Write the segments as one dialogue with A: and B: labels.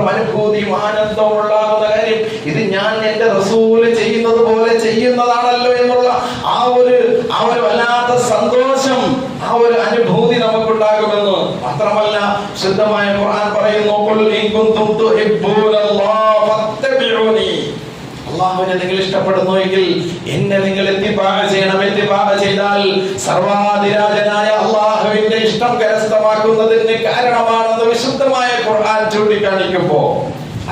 A: അനുഭൂതിയും ആനന്ദവും ഉണ്ടാകുന്ന കാര്യം ഇത് ഞാൻ എന്റെ റസൂല് ചെയ്യുന്നത് പോലെ ചെയ്യുന്നതാണല്ലോ എന്നുള്ള ആ ഒരു വല്ലാത്ത സന്തോഷം, ആ ഒരു അനുഭൂതി നമുക്കുണ്ടാകുമെന്ന് മാത്രമല്ല ശുദ്ധമായ ഖുർആൻ പറയുന്നു, ഖുൽ ഇൻ കുൻതും തുഹിബ്ബൂനല്ലാഹ ഫത്തബിഊനി. അല്ലാഹുവിനെ നിങ്ങൾ ഇഷ്ടപ്പെടുന്നുവെങ്കിൽ എന്നെ നിങ്ങൾ ഇത്തിബാഅ ചെയ്യണം. ഇത്തിബാഅ ചെയ്താൽ സർവാധിരാജനായ അല്ലാഹുവിന്റെ ഇഷ്ടം കരസ്ഥമാക്കുന്നതിന് കാരണമാണെന്ന് വിശുദ്ധമായ ഖുർആൻ ചൂണ്ടിക്കാണിക്കുമ്പോൾ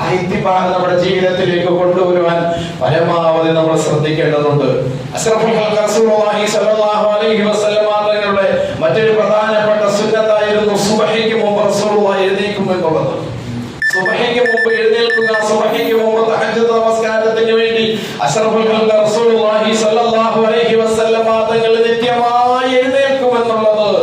A: ആ ഇത്തിബാഅ നമ്മുടെ ജീവിതത്തിലേക്ക് കൊണ്ടുവരുവാൻ പരമാവധി നമ്മൾ ശ്രദ്ധിക്കേണ്ടതുണ്ട്. അഷ്റഫുൽ ഖൽഖ് റസൂലുള്ളാഹി സ്വല്ലല്ലാഹു അലൈഹി വസല്ലം തങ്ങളുടെ മറ്റൊരു പ്രധാനപ്പെട്ട സുന്നത്തായിരുന്നു സുബ്ഹിക്ക് മുമ്പ് റസൂലുള്ളാഹി എഴുന്നേൽക്കും എന്നുള്ളത്. സുബ്ഹിക്ക് മുമ്പ് എഴുന്നേൽക്കുക, സുബ്ഹിക്ക് മുമ്പ് തഹജ്ജുദ് നമസ്കാരത്തിന് വേണ്ടി അഷ്റഫുൽ ഖൽഖ് റസൂലുള്ളാഹി സ്വല്ലല്ലാഹു അലൈഹി വസല്ലം തങ്ങൾ നിത്യമായി എഴുന്നേൽക്കുമെന്നുള്ളത്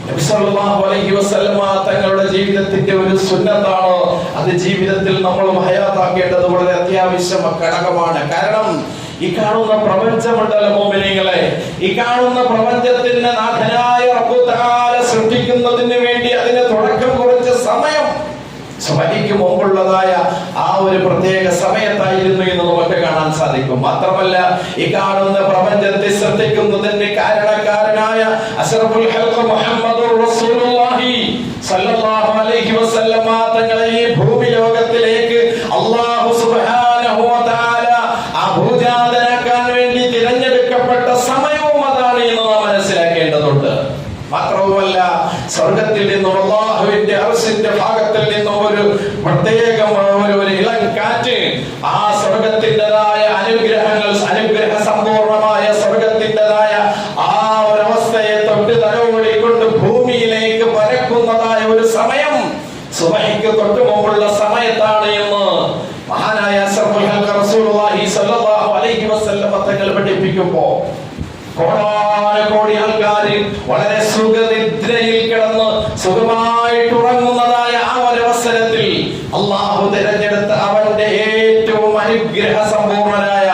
A: നബി സല്ലല്ലാഹു അലൈഹി വസല്ലം തങ്ങളുടെ ജീവിതത്തിന്റെ ഒരു സുന്നത്താണ്. അത് ജീവിതത്തിൽ നമ്മൾ ഹയാത്താക്കേണ്ടത് വളരെ അത്യാവശ്യ ഘടകമാണ്. കാരണം ഈ കാണുന്ന പ്രപഞ്ചമണ്ഡലം മോമിനീങ്ങളെ, ഈ കാണുന്ന പ്രപഞ്ചത്തിന്റെ നാഥനായ റബ്ബ് തആല സൃഷ്ടിക്കുന്നതിന് വേണ്ടി അതിന് തുടക്കം കുറിച്ച സമയം സുബ്ഹിക്ക് മുമ്പുള്ളതായ ആ ഒരു പ്രത്യേക സമയത്തായിരുന്നു എന്ന് നമുക്ക് കാണാൻ സാധിക്കും. മാത്രമല്ല ഈ കാണുന്ന പ്രപഞ്ചത്തെ സൃഷ്ടിക്കുന്നതിന് കാരണക്കാരനായ അഷ്റഫുൽ ഖൽഖ് മുഹമ്മദുർ റസൂലുള്ളാഹി സ്വല്ലല്ലാഹു അലൈഹി വസല്ലം തങ്ങളെ ഈ ഭൂമി ലോകത്തിലേക്ക് അല്ലാഹു സുബ്ഹാനഹു വ തആല ആ ഭൂജാതനാക്കാൻ വേണ്ടി തിരഞ്ഞെടുക്കപ്പെട്ട സമയവും അതാണ് എന്ന് നാം മനസ്സിലാക്കേണ്ടതുണ്ട്. മാത്രവുമല്ല സ്വർഗത്തിൽ നിന്നും അല്ലാഹുവിന്റെ അർശിന്റെ ഭാഗത്തിൽ നിന്നും ഒരു പ്രത്യേകമായ ഒരു ഇളം കാറ്റ് ആ സ്വർഗത്തിൻ്റെതായ അനുഗ്രഹങ്ങൾ, അനുഗ്രഹ സമ്പൂർണമായ സ്വർഗത്തിൻ്റെതായ ആ ഒരു അവസ്ഥയെ തൊട്ട് തലോടിക്കൊണ്ട് ഭൂമിയിലേക്ക് പരക്കുന്നതായ ഒരു സമയം സുബ്ഹിക്ക് തൊട്ട് മുമ്പുള്ള സമയത്താണ് എന്ന് മഹാനായ അഷ്റഫുൽ ഖൽഖ് റസൂലുള്ളാഹി സ്വല്ലല്ലാഹു അലൈഹി വസല്ലം തങ്ങൾ പഠിപ്പിക്കുമ്പോൾ കോടാനുകോടി ആൾക്കാർ വളരെ സുഖനിദ്രയിൽ കിടന്ന് സുഖമായിട്ട് ഉറങ്ങുന്നതായ ആ ഒരു അവസരത്തിൽ അല്ലാഹു തിരഞ്ഞെടുത്ത അവന്റെ ഏറ്റവും അനുഗ്രഹ സമ്പൂർണനായ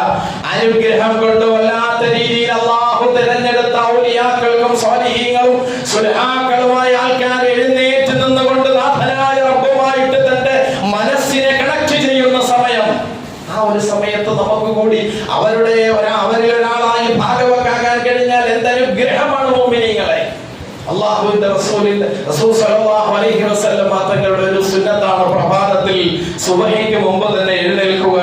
A: അനുഗ്രഹം കൊണ്ട് വല്ലാത്ത രീതിയിൽ അല്ലാഹു തിരഞ്ഞെടുത്ത ഔലിയാക്കൾക്കും സ്വാലിഹീങ്ങളും സുൽഹാക്കളുമായ ആൾക്കാർ എഴുന്നേറ്റ് നിന്നുകൊണ്ട് നാഥനായ റബ്ബുമായിട്ട് തന്റെ മനസ്സിനെ കണക്ട് ചെയ്യുന്ന സമയം, ആ ഒരു സമയത്ത് നമുക്ക് കൂടി അവരിൽ ഒരാളായി ഭാഗവക്കാകാൻ കഴിഞ്ഞാൽ എന്തനുഗ്രഹമാണ് മുഅ്മിനീങ്ങളെ. അല്ലാഹുവിന്റെ റസൂൽ സ്വല്ലല്ലാഹു അലൈഹി വസല്ലം തങ്ങളുടെ ഒരു സുന്നത്താണ് പ്രഭാതത്തിൽ സുബ്ഹിക്ക് മുമ്പ് തന്നെ എഴുന്നേൽക്കുക